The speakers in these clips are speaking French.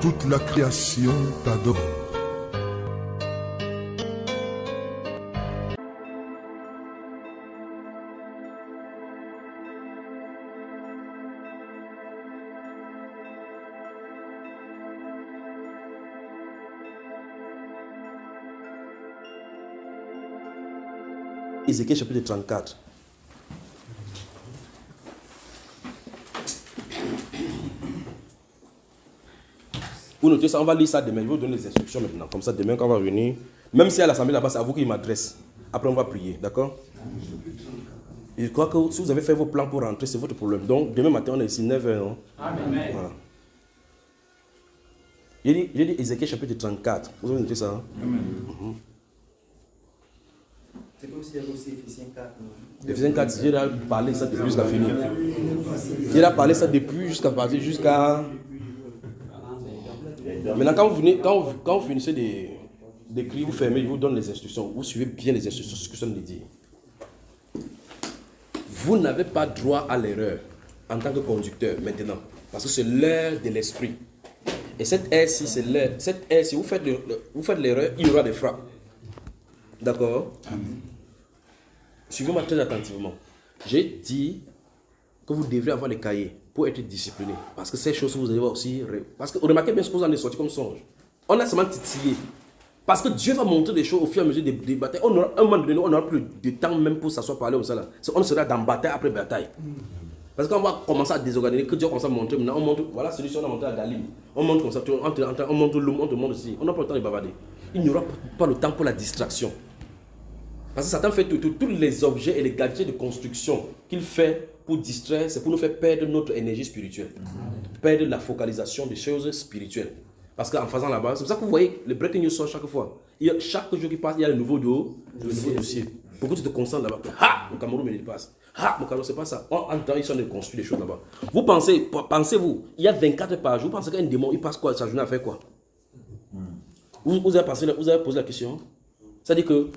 Toute la création t'adore. Ézéchiel chapitre 34. Vous notez ça, on va lire ça demain. Je vais vous donner les instructions maintenant. Comme ça, demain, quand on va venir, même si à l'assemblée là-bas, c'est à vous qu'il m'adresse. Après, on va prier. D'accord? Je crois que si vous avez fait vos plans pour rentrer, c'est votre problème. Donc, demain matin, on est ici 9h. Amen. Voilà. J'ai dit Ézéchiel chapitre 34. Vous avez noté ça? Hein? Amen. C'est comme s'il y avait aussi Éphésiens 4. Éphésiens 4, j'ai parlé ça depuis jusqu'à finir. J'ai parlé ça depuis jusqu'à. Maintenant, quand vous finissez d'écrire, vous fermez, je vous donne les instructions. Vous suivez bien les instructions, ce que ça me dit. Vous n'avez pas droit à l'erreur en tant que conducteur maintenant. Parce que c'est l'heure de l'esprit. Et cette ère-ci, c'est l'heure. Cette ère-ci, vous faites l'erreur, il y aura des frappes. D'accord? Suivez-moi très attentivement. J'ai dit que vous devrez avoir les cahiers pour être discipliné. Parce que ces choses, vous allez voir aussi. Parce que remarquez bien ce que vous en avez sorti comme songe. On a seulement titillé. Parce que Dieu va montrer des choses au fur et à mesure des batailles. Un moment donné, on n'aura plus de temps même pour s'asseoir parler comme ça. Là. On sera dans bataille après bataille. Parce qu'on va commencer à désorganiser, que Dieu commence à montrer. Maintenant, on montre, voilà celui-ci, on a montré à Dalim. On montre comme ça, on montre l'homme, on te montre aussi. On n'a pas le temps de bavarder. Il n'y aura pas le temps pour la distraction. Parce que Satan fait tous les objets et les gadgets de construction qu'il fait pour distraire, c'est pour nous faire perdre notre énergie spirituelle. Perdre la focalisation des choses spirituelles. Parce qu'en faisant la base, c'est pour ça que vous voyez le breaking news sort chaque fois. Chaque jour qui passe, il y a le nouveau dossier. Pourquoi tu te concentres là-bas? Le Cameroun me dépasse. Mon Cameroun, c'est pas ça. En temps, ils sont en train de construire des choses là-bas. Vous pensez-vous, il y a 24 heures par jour, vous pensez qu'un démon, il passe quoi, sa journée à faire quoi? Vous avez posé la question? C'est-à-dire que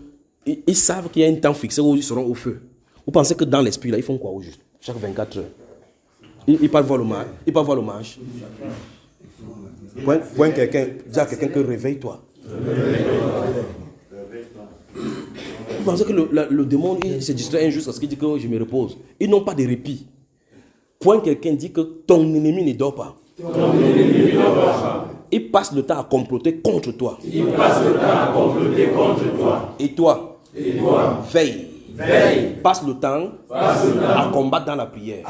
ils savent qu'il y a un temps fixé où ils seront au feu. Vous pensez que dans l'esprit, là, ils font quoi au juste? Chaque 24 heures. Ils partent voir le match. Point quelqu'un, dis à quelqu'un que réveille-toi. Vous pensez que le démon il se distrait injuste parce qu'il dit que je me repose. Ils n'ont pas de répit. Point quelqu'un dit que ton ennemi ne dort pas. Il passe le temps à comploter contre toi. Et toi? Veille. Passe le temps à combattre dans la prière.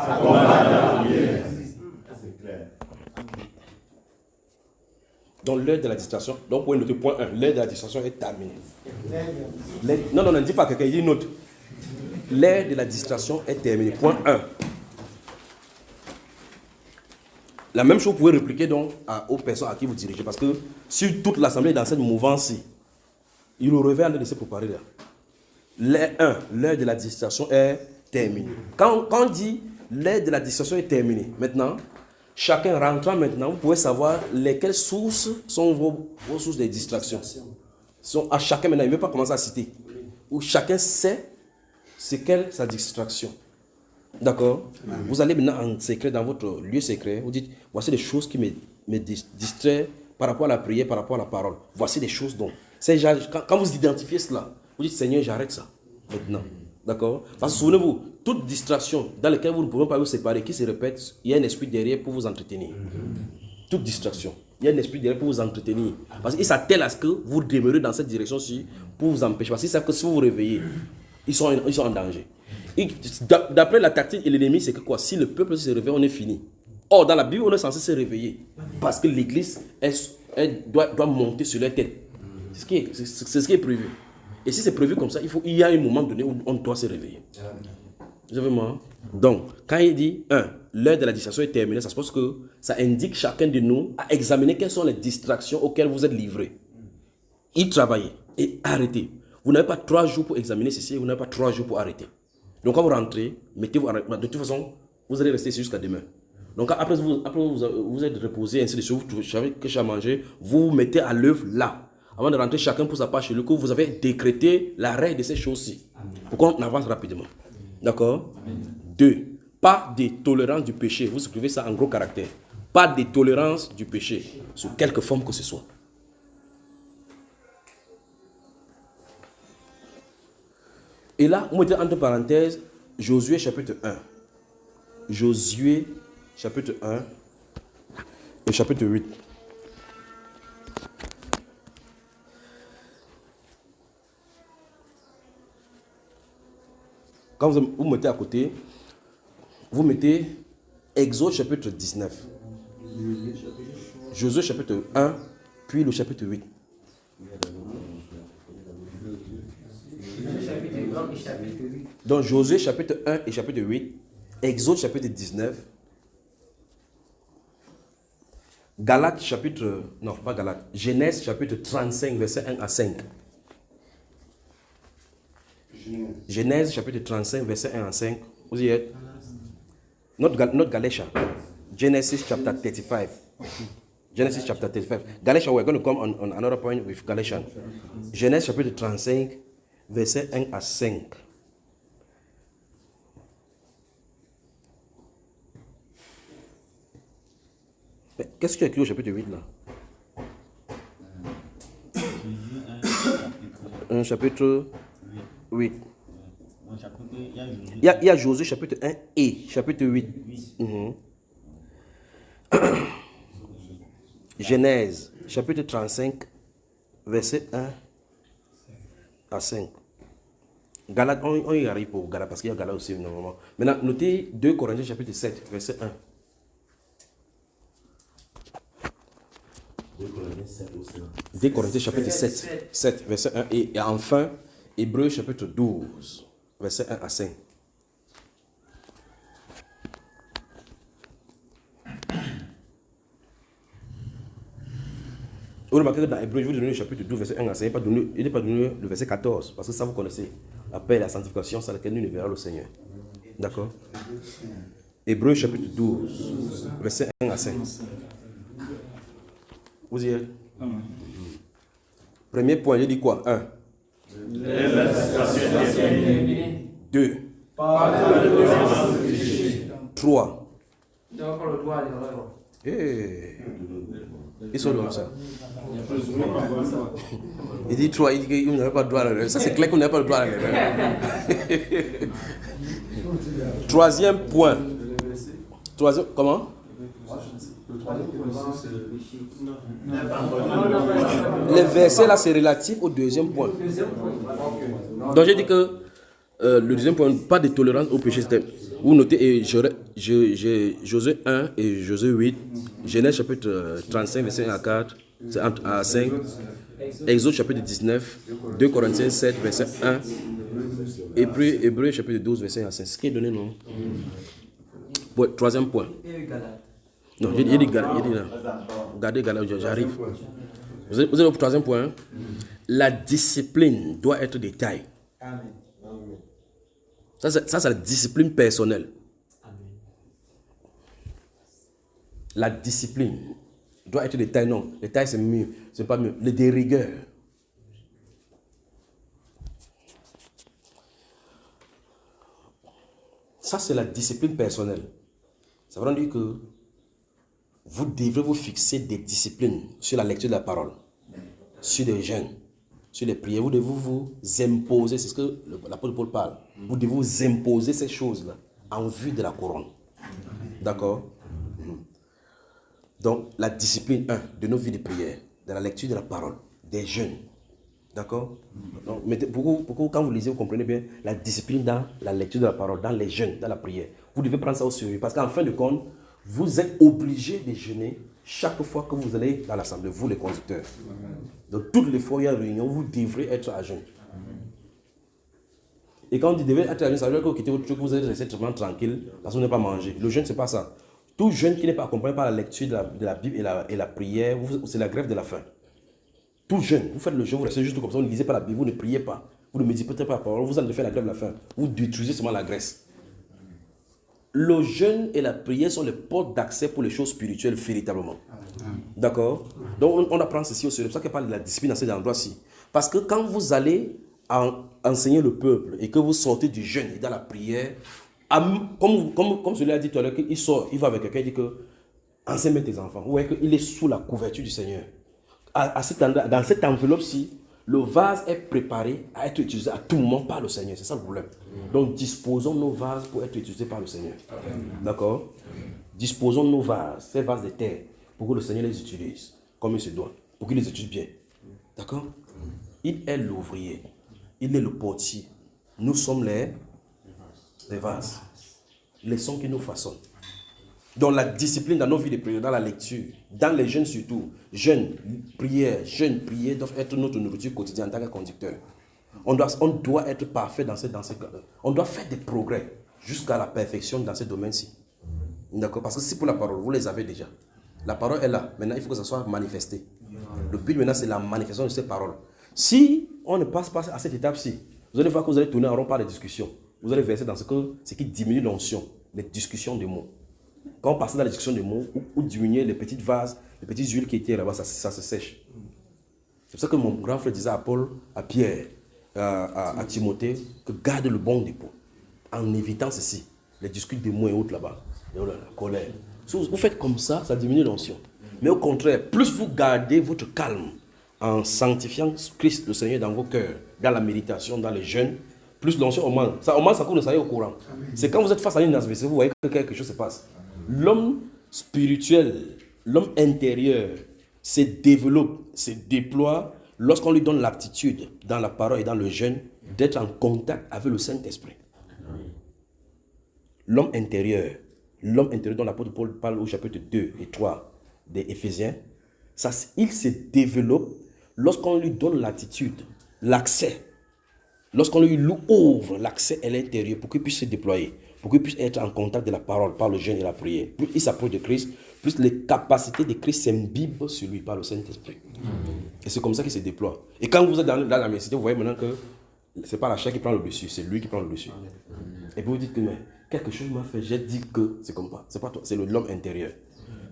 Donc l'heure de la distraction, donc pour noter point 1, l'heure de la distraction est terminée. Non, ne dis pas quelqu'un, il dit note. L'heure de la distraction est terminée. Point 1. La même chose, vous pouvez répliquer donc aux personnes à qui vous dirigez. Parce que si toute l'assemblée est dans cette mouvance-ci, il le réveille à le laisser préparer là. L'heure de la distraction est terminée. Quand on dit l'heure de la distraction est terminée, maintenant, chacun rentrant maintenant, vous pouvez savoir lesquelles sources sont vos sources de distraction. À chacun maintenant, il ne veut pas commencer à citer. Où chacun sait c'est quelle sa distraction. D'accord? Vous allez maintenant en secret, dans votre lieu secret, vous dites, voici des choses qui me distraient par rapport à la prière, par rapport à la parole. Voici des choses dont... Quand vous identifiez cela, vous dites, Seigneur, j'arrête ça maintenant. D'accord? Parce que souvenez-vous, toute distraction dans laquelle vous ne pouvez pas vous séparer, qui se répète, il y a un esprit derrière pour vous entretenir. Toute distraction, il y a un esprit derrière pour vous entretenir. Parce qu'ils s'attellent à ce que vous demeurez dans cette direction-ci pour vous empêcher. Parce qu'ils savent que si vous vous réveillez, ils sont en danger. D'après la tactique et l'ennemi, c'est que quoi? Si le peuple se réveille, on est fini. Or, dans la Bible, on est censé se réveiller. Parce que l'église elle doit monter sur leur tête. C'est ce qui est prévu. Et si c'est prévu comme ça, il y a un moment donné où on doit se réveiller. Vous avez moi? Donc, quand il dit 1, l'heure de la distraction est terminée, ça suppose que ça indique chacun de nous à examiner quelles sont les distractions auxquelles vous êtes livrés. Y travailler et arrêter. Vous n'avez pas 3 jours pour examiner ceci, vous n'avez pas 3 jours pour arrêter. Donc, quand vous rentrez, mettez-vous de toute façon, vous allez rester ici jusqu'à demain. Donc, après vous êtes reposé, ainsi de suite, vous savez que j'ai à manger, vous vous mettez à l'œuvre là. Avant de rentrer chacun pour sa part chez lui, que vous avez décrété l'arrêt de ces choses-ci. Pour qu'on avance rapidement. D'accord? 2. Pas de tolérance du péché. Vous écrivez ça en gros caractère. Pas de tolérance du péché, sous quelque forme que ce soit. Et là, on mettait entre parenthèses Josué chapitre 1. Josué chapitre 1 et chapitre 8. Quand vous mettez à côté, vous mettez Exode chapitre 19. Josué chapitre 1, puis le chapitre 8. Donc Josué chapitre 1 et chapitre 8, Exode chapitre 19, Galates chapitre, non pas Galates, Genèse chapitre 35, verset 1 à 5. Genèse chapitre 35, verset 1 à 5. Vous y êtes? Not Galatians. Genesis chapter 35. Genesis chapter 35. Galatians, we're going to come on another point with Galatians. Genèse chapitre 35, verset 1 à 5. Mais qu'est-ce qu'il y a écrit au chapitre 8 là? Un chapitre 8. Il y a Josué chapitre 1 et chapitre 8. Genèse chapitre 35, verset 1 à 5. Galates, on y arrive pour Galates parce qu'il y a Galates aussi normalement. Maintenant, notez 2 Corinthiens chapitre 7, verset 1. 2 Corinthiens chapitre 7, verset 1. Et enfin, Hébreux chapitre 12, verset 1 à 5. Vous remarquez que dans Hébreux, je vous donne le chapitre 12, verset 1 à 5. Il n'est pas donné le verset 14, parce que ça vous connaissez. La paix et la sanctification, c'est laquelle nous ne verrons le Seigneur. D'accord? Hébreux chapitre 12, verset 1 à 5. Vous y êtes? Premier point, il dit quoi? 1. 2. 3. Ils sont comme ça. Il dit 3, il dit qu'il n'avait pas de droit à l'erreur. Ça, c'est clair qu'on n'a pas le droit à l'erreur. Troisième point. Comment? Les versets là, c'est relatif au deuxième point. Donc j'ai dit que le deuxième point, pas de tolérance au péché. Vous notez Josué 1 et Josué 8, Genèse chapitre 35, verset 1 à 4, à 5, Exode chapitre 19, 2 Corinthiens 7, verset 1, et puis Hébreux chapitre 12, verset 1 à 5. Ce qui est donné, non? Troisième point. Non, j'ai dit là. Regardez, j'arrive. Vous êtes au troisième point. La discipline doit être de taille. Ça, c'est la discipline personnelle. La discipline doit être de taille. Non, de taille, c'est mieux. C'est pas mieux. Les de rigueur. Ça, c'est la discipline personnelle. Ça veut dire que vous devrez vous fixer des disciplines sur la lecture de la parole, sur des jeûnes, sur les prières. Vous devez vous imposer, c'est ce que l'apôtre Paul parle. Vous devez vous imposer ces choses-là en vue de la couronne. D'accord? Donc, la discipline, de nos vies de prière, de la lecture de la parole, des jeûnes. D'accord? Donc, pourquoi quand vous lisez, vous comprenez bien la discipline dans la lecture de la parole, dans les jeûnes, dans la prière. Vous devez prendre ça au sérieux parce qu'en fin de compte, vous êtes obligé de jeûner chaque fois que vous allez dans l'assemblée, vous les conducteurs. Donc toutes les fois où il y a une réunion, vous devrez être à jeûne. Et quand vous devez être à jeûne, ça veut dire que vous quittez votre truc, vous êtes resté vraiment tranquille parce que vous n'avez pas mangé. Le jeûne, ce n'est pas ça. Tout jeûne qui n'est pas accompagné par la lecture de la Bible et la prière, c'est la grève de la faim. Tout jeûne, vous faites le jeûne, vous restez juste comme ça, vous ne lisez pas la Bible, vous ne priez pas, vous ne méditez pas la parole, vous allez faire la grève de la faim. Vous détruisez seulement la graisse. Le jeûne et la prière sont les portes d'accès pour les choses spirituelles véritablement. D'accord? Donc on apprend ceci au sérieux. C'est pour ça qu'il parle de la discipline dans cet endroit-ci. Parce que quand vous allez enseigner le peuple et que vous sortez du jeûne et dans la prière, comme celui a dit tout à l'heure, il sort, il va avec quelqu'un, il dit que enseigne tes enfants. Vous voyez qu'il est sous la couverture du Seigneur. Dans cette enveloppe-ci, le vase est préparé à être utilisé à tout moment par le Seigneur. C'est ça le problème. Donc, disposons nos vases pour être utilisés par le Seigneur. D'accord? Disposons nos vases, ces vases de terre, pour que le Seigneur les utilise comme il se doit, pour qu'il les utilise bien. D'accord? Il est l'ouvrier. Il est le portier. Nous sommes les vases. Les sons qui nous façonnent. Dans la discipline, dans nos vies de prière, dans la lecture, dans les jeûnes surtout, jeûne, prière doivent être notre nourriture quotidienne en tant que conducteur. On doit être parfait dans ces on doit faire des progrès jusqu'à la perfection dans ce domaine-ci. D'accord? Parce que si pour la parole, vous les avez déjà. La parole est là. Maintenant, il faut que ça soit manifesté. Le but maintenant, c'est la manifestation de ces paroles. Si on ne passe pas à cette étape-ci, vous allez voir que vous allez tourner en rond par les discussions. Vous allez verser dans ce qui diminue l'onction, les discussions de mots. Quand on passe dans les discussions de mots, ou diminuer les petites vases, les petites huiles qui étaient là-bas, ça se sèche. C'est pour ça que mon grand frère disait à Paul, à Pierre, à Timothée, que garde le bon dépôt. En évitant ceci, les discussions de mots et autres là-bas, la colère. Si vous faites comme ça, ça diminue l'onction. Mais au contraire, plus vous gardez votre calme, en sanctifiant Christ le Seigneur dans vos cœurs, dans la méditation, dans les jeûnes, plus l'onction augmente. Ça augmente, ça coule, ça est au courant. C'est quand vous êtes face à une adversité, vous voyez que quelque chose se passe. L'homme spirituel, l'homme intérieur se développe, se déploie lorsqu'on lui donne l'aptitude dans la parole et dans le jeûne d'être en contact avec le Saint-Esprit. L'homme intérieur dont l'apôtre Paul parle au chapitre 2 et 3 des Éphésiens, il se développe lorsqu'on lui donne l'attitude, l'accès, lorsqu'on lui ouvre l'accès à l'intérieur pour qu'il puisse se déployer, pour qu'il puisse être en contact de la parole par le jeûne et la prière. Plus il s'approche de Christ, plus les capacités de Christ s'imbibent sur lui par le Saint-Esprit. Et c'est comme ça qu'il se déploie. Et quand vous êtes dans la messité, vous voyez maintenant que ce n'est pas la chair qui prend le dessus, c'est lui qui prend le dessus. Et puis vous dites que mais, quelque chose m'a fait, j'ai dit que c'est comme ça. C'est pas toi, c'est l'homme intérieur.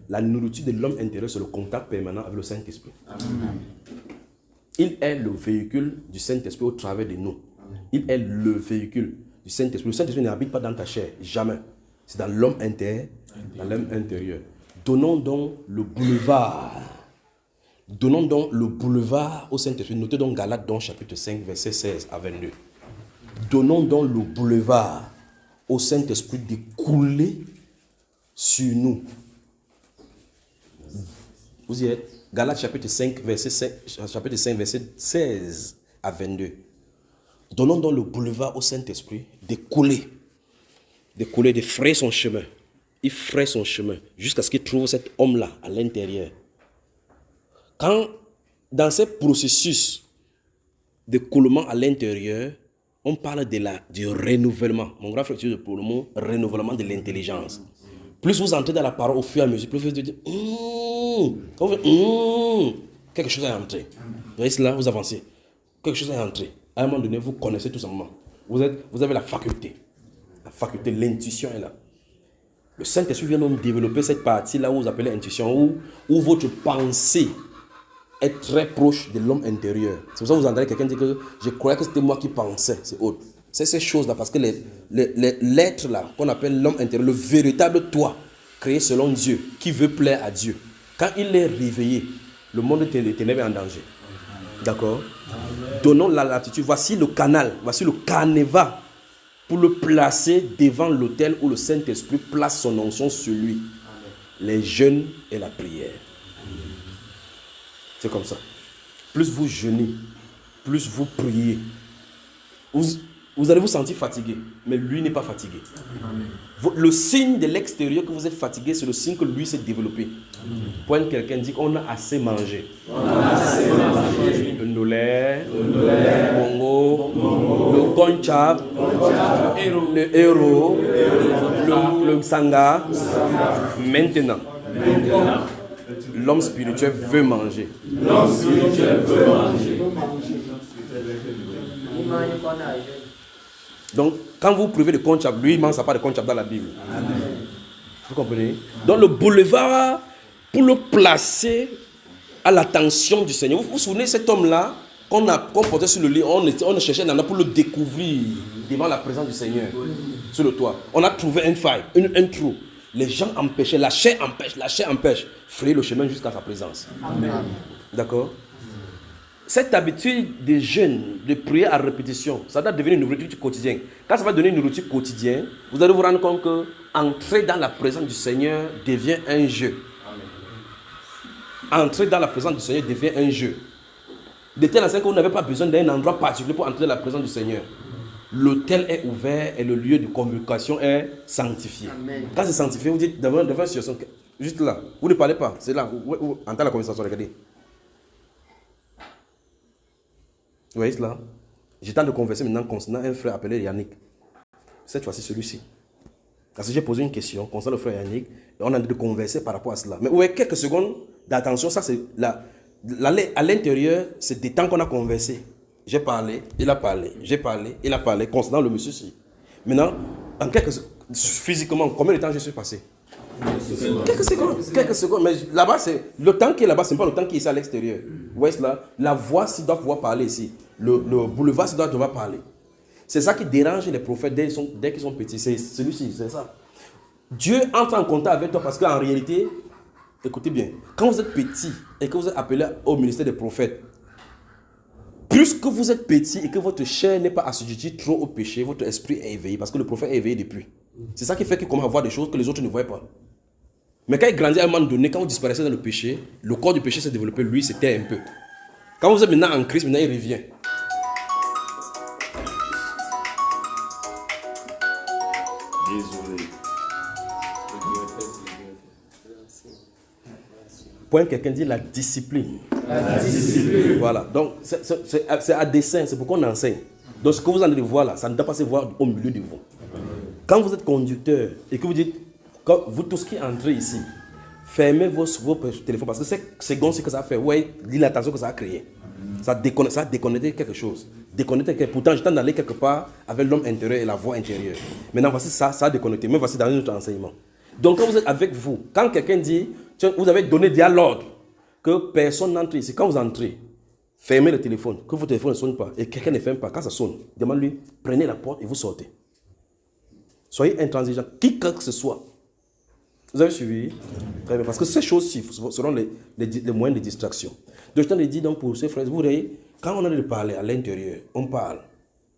La nourriture de l'homme intérieur, c'est le contact permanent avec le Saint-Esprit. Il est le véhicule du Saint-Esprit au travers de nous. Il est le véhicule du Saint-Esprit. Le Saint-Esprit n'habite pas dans ta chair, jamais. C'est dans l'homme intérieur, dans l'homme intérieur. Donnons donc le boulevard. Donnons donc le boulevard au Saint-Esprit. Notez donc Galates, donc, chapitre 5, verset 16 à 22. Donnons donc le boulevard au Saint-Esprit de couler sur nous. Vous y êtes? Galates chapitre 5, verset 16 à 22. Donnons donc le boulevard au Saint-Esprit de couler, de frayer son chemin. Il fraye son chemin jusqu'à ce qu'il trouve cet homme-là à l'intérieur. Quand, dans ce processus de coulement à l'intérieur, on parle du renouvellement. Mon grand frère utilise pour le mot renouvellement de l'intelligence. Plus vous entrez dans la parole au fur et à mesure, plus vous dites quelque chose est entré. Vous voyez cela, vous avancez. Quelque chose est entré. À un moment donné, vous connaissez tout simplement. Vous avez la faculté. La faculté, l'intuition est là. Le Saint-Esprit vient donc développer cette partie-là où vous appelez intuition, où votre pensée est très proche de l'homme intérieur. C'est pour ça que vous entendez quelqu'un dire que je croyais que c'était moi qui pensais. C'est autre. C'est ces choses-là, parce que l'être là, qu'on appelle l'homme intérieur, le véritable toi, créé selon Dieu, qui veut plaire à Dieu, quand il est réveillé, le monde des ténèbres est en danger. D'accord? Donnons la latitude. Voici le canal, voici le canevas pour le placer devant l'autel où le Saint-Esprit place son onction sur lui. Les jeûnes et la prière. C'est comme ça. Plus vous jeûnez, plus vous priez, vous allez vous sentir fatigué, mais lui n'est pas fatigué. Le signe de l'extérieur que vous êtes fatigué, c'est le signe que lui s'est développé. Quand quelqu'un dit qu'on a assez mangé. Le Nolais, le Bongo, le Conchab, le Héros, le Sanga. Maintenant, l'homme spirituel veut manger. Donc, quand vous privez de conchab, lui, il ne mange pas de conchab dans la Bible. Amen. Vous comprenez? Donc, le boulevard, pour le placer à l'attention du Seigneur. Vous vous souvenez, cet homme-là, qu'on portait sur le lit, on cherchait un pour le découvrir devant la présence du Seigneur, sur le toit. On a trouvé une faille, un trou. Les gens empêchaient, la chair empêche. Frayer le chemin jusqu'à sa présence. Amen. D'accord? Cette habitude des jeunes de prier à répétition, ça doit devenir une nourriture quotidienne. Quand ça va devenir une nourriture quotidienne, vous allez vous rendre compte que entrer dans la présence du Seigneur devient un jeu. Entrer dans la présence du Seigneur devient un jeu. De telle sorte que vous n'avez pas besoin d'un endroit particulier pour entrer dans la présence du Seigneur. L'autel est ouvert et le lieu de convocation est sanctifié. Amen. Quand c'est sanctifié, vous dites devant une situation, juste là, vous ne parlez pas, c'est là, où entend la conversation, regardez. Vous voyez cela? J'ai temps de converser maintenant concernant un frère appelé Yannick. Cette fois-ci, celui-ci. Parce que j'ai posé une question concernant le frère Yannick et on a de converser par rapport à cela. Mais vous voyez, quelques secondes d'attention, ça c'est à l'intérieur, c'est des temps qu'on a conversé. J'ai parlé, il a parlé, j'ai parlé, il a parlé concernant le monsieur-ci. Maintenant, en physiquement, combien de temps je suis passé? Quelques secondes. Mais là-bas, le temps qui est là-bas, ce n'est pas le temps qui est ici à l'extérieur. Vous voyez cela? La voix s'y doit pouvoir parler ici. Le boulevard s'y doit devoir parler. C'est ça qui dérange les prophètes dès qu'ils sont petits. C'est celui-ci, c'est ça. Dieu entre en contact avec toi parce qu'en réalité, écoutez bien, quand vous êtes petit et que vous êtes appelé au ministère des prophètes, plus que vous êtes petit et que votre chair n'est pas assujettie trop au péché, votre esprit est éveillé parce que le prophète est éveillé depuis. C'est ça qui fait qu'il commence à voir des choses que les autres ne voient pas. Mais quand il grandit à un moment donné, quand vous disparaissez dans le péché, le corps du péché s'est développé, lui, c'était un peu. Quand vous êtes maintenant en Christ, maintenant il revient. Désolé. Point quelqu'un dit la discipline. La discipline. Voilà, donc c'est à dessein, c'est pourquoi on enseigne. Donc ce que vous allez voir là, ça ne doit pas se voir au milieu de vous. Quand vous êtes conducteur et que vous dites, quand vous tous qui entrez ici, fermez vos téléphones parce que c'est bon ce que ça a fait. Ouais, l'inattention que ça a créé. Ça a déconnecté quelque chose. Pourtant, j'étais allé quelque part avec l'homme intérieur et la voix intérieure. Maintenant, voici ça a déconnecté. Mais voici dans notre enseignement. Donc, quand vous êtes avec vous, quand quelqu'un dit, vous avez donné déjà l'ordre que personne n'entre ici. Quand vous entrez, fermez le téléphone, que votre téléphone ne sonne pas et quelqu'un ne ferme pas. Quand ça sonne, demande-lui, prenez la porte et vous sortez. Soyez intransigeants, qui que ce soit. Vous avez suivi? Très bien, parce que ces choses-ci seront les moyens de distraction. Donc, je t'en ai dit donc pour ces frères, vous voyez, quand on a de parler à l'intérieur, on parle.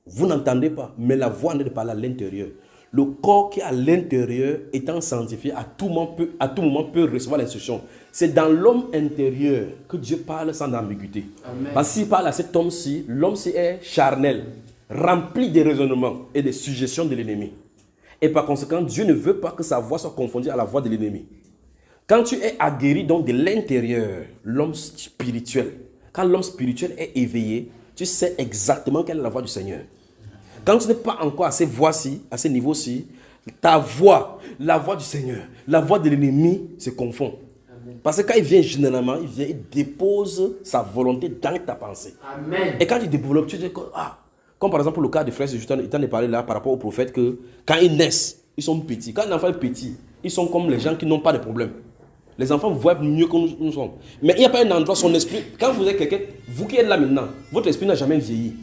Vous n'entendez pas, mais la voix en est de parler à l'intérieur. Le corps qui est à l'intérieur, étant sanctifié, à tout moment peut recevoir l'instruction. C'est dans l'homme intérieur que Dieu parle sans ambiguïté. Amen. Parce qu'il parle à cet homme-ci, l'homme-ci est charnel, rempli de raisonnements et de suggestions de l'ennemi. Et par conséquent, Dieu ne veut pas que sa voix soit confondue à la voix de l'ennemi. Quand tu es aguerri donc de l'intérieur, l'homme spirituel, quand l'homme spirituel est éveillé, tu sais exactement quelle est la voix du Seigneur. Quand tu n'es pas encore à ces voix-ci, à ces niveaux-ci, ta voix, la voix du Seigneur, la voix de l'ennemi se confond. Amen. Parce que quand il vient généralement, il dépose sa volonté dans ta pensée. Amen. Et quand il développe, tu dis que, comme par exemple le cas des frères, je t'en ai parlé là par rapport aux prophètes, que quand ils naissent, ils sont petits. Quand un enfant est petit, ils sont comme les gens qui n'ont pas de problème. Les enfants voient mieux que nous sommes. Mais il n'y a pas un endroit, son esprit, quand vous êtes quelqu'un, vous qui êtes là maintenant, votre esprit n'a jamais vieilli.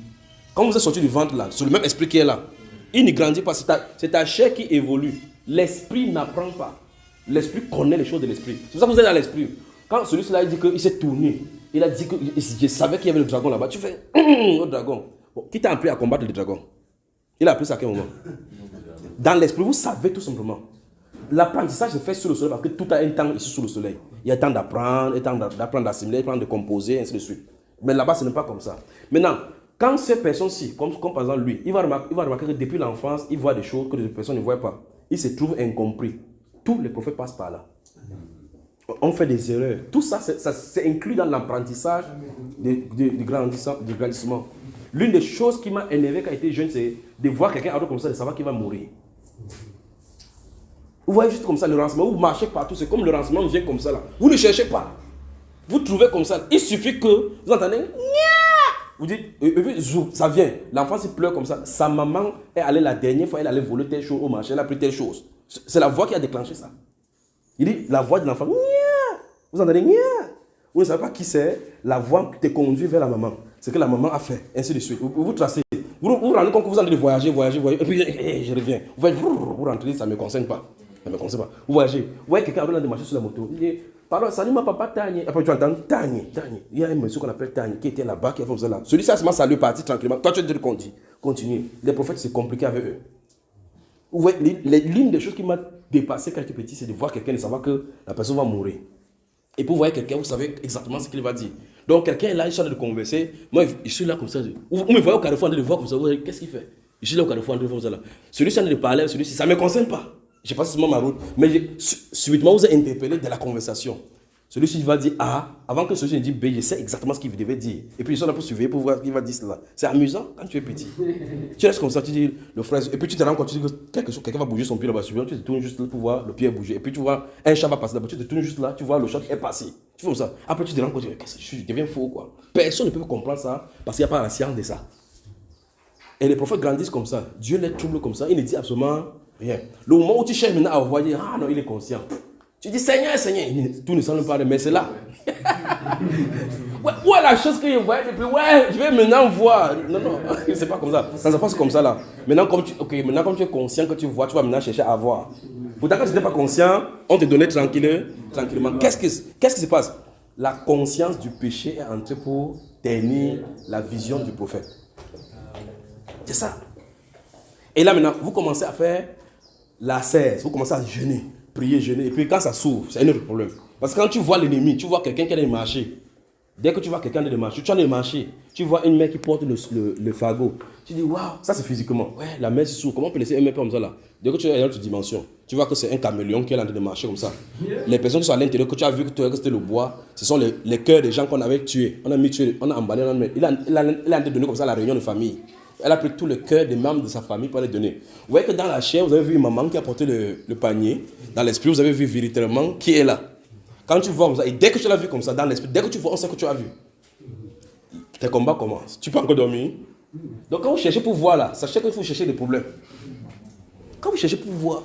Quand vous êtes sorti du ventre là, c'est le même esprit qui est là. Il ne grandit pas, c'est ta chair qui évolue. L'esprit n'apprend pas. L'esprit connaît les choses de l'esprit. C'est pour ça que vous êtes dans l'esprit. Quand celui-là dit qu'il s'est tourné, il a dit que je savais qu'il y avait le dragon là-bas. Tu fais le dragon. Bon, qui t'a appris à combattre le dragon? Il a appris ça à quel moment? Dans l'esprit, vous savez tout simplement. L'apprentissage se fait sur le soleil parce que tout a un temps ici sous le soleil. Il y a temps d'apprendre, d'apprendre à assimiler, de composer, ainsi de suite. Mais là-bas, ce n'est pas comme ça. Maintenant, quand ces personnes-ci, comme par exemple lui, il va remarquer que depuis l'enfance, il voit des choses que les personnes ne voient pas. Il se trouve incompris. Tous les prophètes passent par là. On fait des erreurs. Tout ça, c'est inclus dans l'apprentissage du grandissement. L'une des choses qui m'a énervé quand j'étais jeune, c'est de voir quelqu'un comme ça, de savoir qu'il va mourir. Vous voyez juste comme ça le renseignement, vous marchez partout, c'est comme le renseignement vient comme ça là. Vous ne cherchez pas. Vous trouvez comme ça. Il suffit que vous entendez, vous dites, et puis ça vient. L'enfant se pleure comme ça. Sa maman est allée la dernière fois, elle allait voler telle chose au marché, elle a pris telle chose. C'est la voix qui a déclenché ça. Il dit, la voix de l'enfant, vous entendez, vous ne savez pas qui c'est, la voix te conduit vers la maman. C'est que la maman a fait, ainsi de suite. Vous tracez. Vous vous rendez compte que vous allez voyager, et puis je reviens. Vous rentrez, ça ne me concerne pas. Elle ne me connaissait pas. Vous voyagez, vous voyez quelqu'un en train de marcher sur la moto. Il dit, pardon, salut ma papa Tagné. Après tu entends Tagné. Il y a un monsieur qu'on appelle Tagné qui était là-bas, qui a fait ça là. Celui-ci, ça m'a salué, parti tranquillement. Toi, tu as dit continue. Les prophètes, c'est compliqué avec eux. Vous voyez, l'une des choses qui m'a dépassé quand j'étais petit, c'est de voir quelqu'un et de savoir que la personne va mourir. Et pour voir quelqu'un, vous savez exactement ce qu'il va dire. Donc quelqu'un est là, il est en train de converser. Moi, je suis là comme ça. Vous me voyez au carrefour en train de voir comme ça. Qu'est-ce qu'il fait? Je suis là au carrefour en train de voir comme ça. Là. Celui-ci en train de parler, celui-ci, ça ne me concerne pas. Je passe seulement ma route. Mais subitement, vous êtes interpellé de la conversation. Celui-ci va dire A, avant que celui-ci ne dise B, je sais exactement ce qu'il devait dire. Et puis, ils sont là pour surveiller, pour voir ce qu'il va dire cela. C'est amusant quand tu es petit. Tu restes comme ça, tu dis le frère, et puis tu te rends compte, tu dis que quelqu'un va bouger son pied là-bas, tu te tournes juste là pour voir le pied bouger. Et puis tu vois un chat va passer là-bas, tu te tournes juste là, tu vois le chat est passé. Tu fais comme ça. Après, tu te rends compte, je deviens faux quoi. Personne ne peut comprendre ça parce qu'il n'y a pas la science de ça. Et les prophètes grandissent comme ça. Dieu les trouble comme ça, il ne dit absolument rien. Le moment où tu cherches maintenant à voir, ah non, il est conscient. Tu dis Seigneur, Seigneur, tout ne semble pas, mais c'est là. Où est la chose que je voyais depuis? Ouais, je vais maintenant voir. Non, c'est pas comme ça. Ça se passe comme ça là. Maintenant, comme tu es conscient que tu vois, tu vas maintenant chercher à voir. Pourtant, quand tu n'étais pas conscient, on te donnait tranquillement. Qu'est-ce qui se passe? La conscience du péché est entrée pour ternir la vision du prophète. C'est ça. Et là maintenant, vous commencez à faire la cesse, vous commencez à jeûner. Prier, jeûner, et puis quand ça s'ouvre, c'est un autre problème. Parce que quand tu vois l'ennemi, tu vois quelqu'un qui est dans le marché. Dès que tu vois quelqu'un dans le marché, tu es dans le marché, tu vois une mère qui porte le fagot. Tu dis, waouh, ça c'est physiquement. Ouais, la mère s'ouvre. Comment on peut laisser un mec comme ça là? Dès que tu es dans une autre dimension, tu vois que c'est un caméléon qui est en train de marcher comme ça. Les personnes qui sont à l'intérieur, que tu as vu que c'était le bois, ce sont les cœurs des gens qu'on avait tués. On a mis tués, on a emballé, il a donné comme ça à la réunion de famille. Elle a pris tout le cœur des membres de sa famille pour les donner. Vous voyez que dans la chair, vous avez vu une maman qui a porté le panier. Dans l'esprit, vous avez vu véritablement qui est là. Quand tu vois comme ça, et dès que tu l'as vu comme ça, dans l'esprit, dès que tu vois, on sait que tu as vu. Tes combats commencent. Tu peux encore dormir. Donc quand vous cherchez pour voir là, sachez qu'il faut chercher des problèmes. Quand vous cherchez pour voir.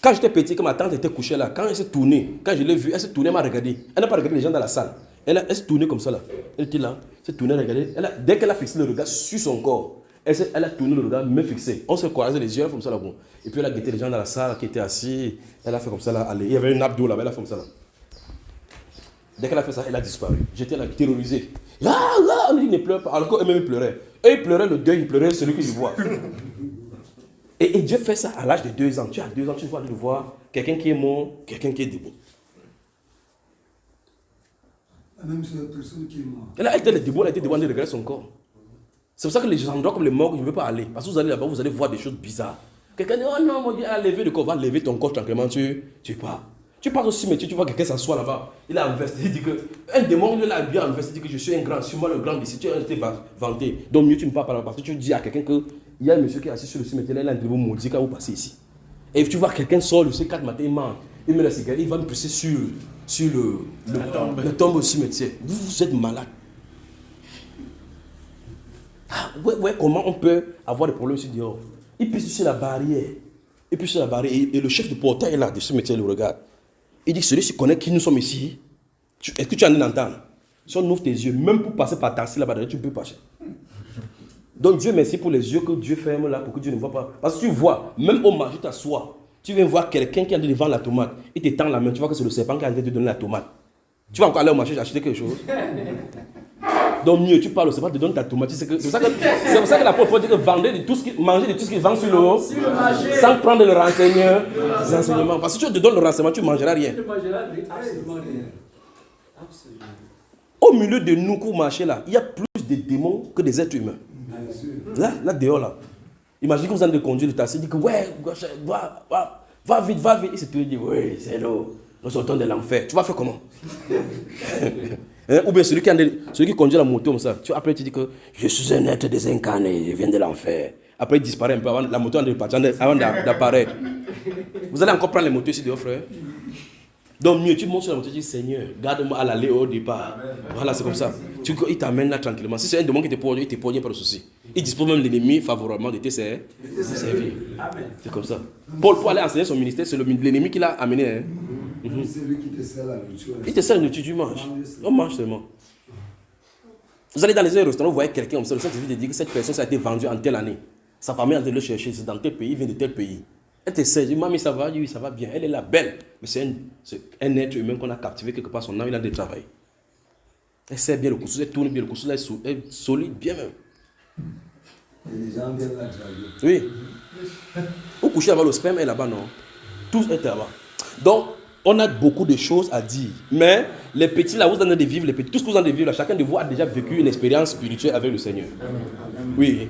Quand j'étais petit, quand ma tante était couchée là, quand elle s'est tournée, quand je l'ai vue, elle s'est tournée, elle m'a regardé. Elle n'a pas regardé les gens dans la salle. Elle s'est tournée comme ça là. Elle était là, elle s'est tournée, regardée. Dès qu'elle a fixé le regard sur son corps, elle a tourné le regard, me fixé. On se croisait les yeux, elle a fait comme ça là. Bon. Et puis elle a guetté les gens dans la salle qui étaient assis. Elle a fait comme ça là. Allez. Il y avait une abdo là, elle a fait comme ça là. Dès qu'elle a fait ça, elle a disparu. J'étais là, terrorisé. On dit ne pleure pas. Alors qu'elle-même pleurait. Et il pleurait le deuil, il pleurait celui qui le voit. Et Dieu fait ça à l'âge de 2 ans. Tu as 2 ans, tu vois de voir quelqu'un qui est mort, quelqu'un qui est debout. Même sur la personne qui est morte. Elle était debout, elle était debout, elle regardait son corps. C'est pour ça que les endroits comme les morgues, je ne veux pas aller. Parce que vous allez là-bas, vous allez voir des choses bizarres. Quelqu'un dit, oh non, mon Dieu, elle a levé le corps, va lever ton corps tranquillement, tu pars. Tu pars au cimetière, tu vois quelqu'un s'assoit là-bas. Il a investi, il dit que, un démon, il a bien investi, il dit que je suis un grand, suis moi le grand d'ici, tu as été vanté. Donc mieux tu ne pars pas là-bas, parce que tu dis à quelqu'un qu'il y a un monsieur qui est assis sur le cimetière, il a un démon maudit quand vous passez ici. Et tu vois quelqu'un sort le C4 matin, il mange, il met la cigarette, il va me pousser sur le tombe au cimetière. Vous êtes malade. Ouais, comment on peut avoir des problèmes ici dehors? Il pisse sur la barrière. Et puis sur la barrière, et le chef de portail est là, de ce métier, il le regarde. Il dit, celui qui connaît qui nous sommes ici, est-ce que tu en es d'entendre? Si on ouvre tes yeux, même pour passer par taxi là-bas, tu ne peux pas. Donc Dieu merci pour les yeux que Dieu ferme là, pour que Dieu ne voit pas. Parce que tu vois, même au marché, tu t'assois, tu viens voir quelqu'un qui est en train de vendre la tomate, il te tend la main, tu vois que c'est le serpent qui est en train de te donner la tomate. Tu vas encore aller au marché acheter quelque chose. Donc mieux, tu parles au serpent, te donne ta tomate. C'est pour ça que la pauvre dit que manger de tout ce qui vend sur le haut, sans prendre le renseignement. Parce que si tu te donnes le renseignement, tu ne mangeras rien. Tu ne mangeras absolument rien. Absolument. Au milieu de nous qui marchons là, il y a plus de démons que des êtres humains. Là dehors là. Imagine que vous allez conduire le taxi, il dit que ouais, va vite. Il se dit, oui, c'est l'eau. Nous sortons de l'enfer. Tu vas faire comment? Ou bien celui qui conduit la moto comme ça. Après tu dis que je suis un être désincarné, je viens de l'enfer. Après il disparaît un peu avant la moto avant d'apparaître. Vous allez encore prendre les motos ici dehors, frère. Donc mieux, tu montes sur la moto, tu dis Seigneur, garde-moi à l'aller au départ. Voilà, c'est comme ça. Il t'amène là tranquillement. Si c'est un démon qui te porte, il te porte, il n'y a pas de souci. Il dispose même l'ennemi favorablement de te servir. C'est comme ça. Paul, pour aller enseigner son ministère, c'est l'ennemi qui l'a amené. Hein. C'est lui qui te sert la nourriture. Il te sert la nourriture, tu manges. On mange seulement. Vous allez dans les restaurants, vous voyez quelqu'un comme ça, le Saint-Esprit te dit que cette personne ça a été vendue en telle année. Sa famille a été le chercher, c'est dans tel pays, il vient de tel pays. Elle te sait, mamie, ça va, oui, ça va bien. Elle est là, belle. Mais c'est un être humain qu'on a captivé quelque part, son âme, il a des travail. Elle sait bien le couscous, elle tourne bien le couscous, elle est solide, bien même. Et les gens viennent là travailler. Oui. Au coucher avant le sperme, elle est là-bas, non? Tous étaient là-bas. Donc, on a beaucoup de choses à dire. Mais les petits, là, vous en avez de vivre, les petits, tout ce que vous en avez de vivre, là, chacun de vous a déjà vécu une expérience spirituelle avec le Seigneur. Oui.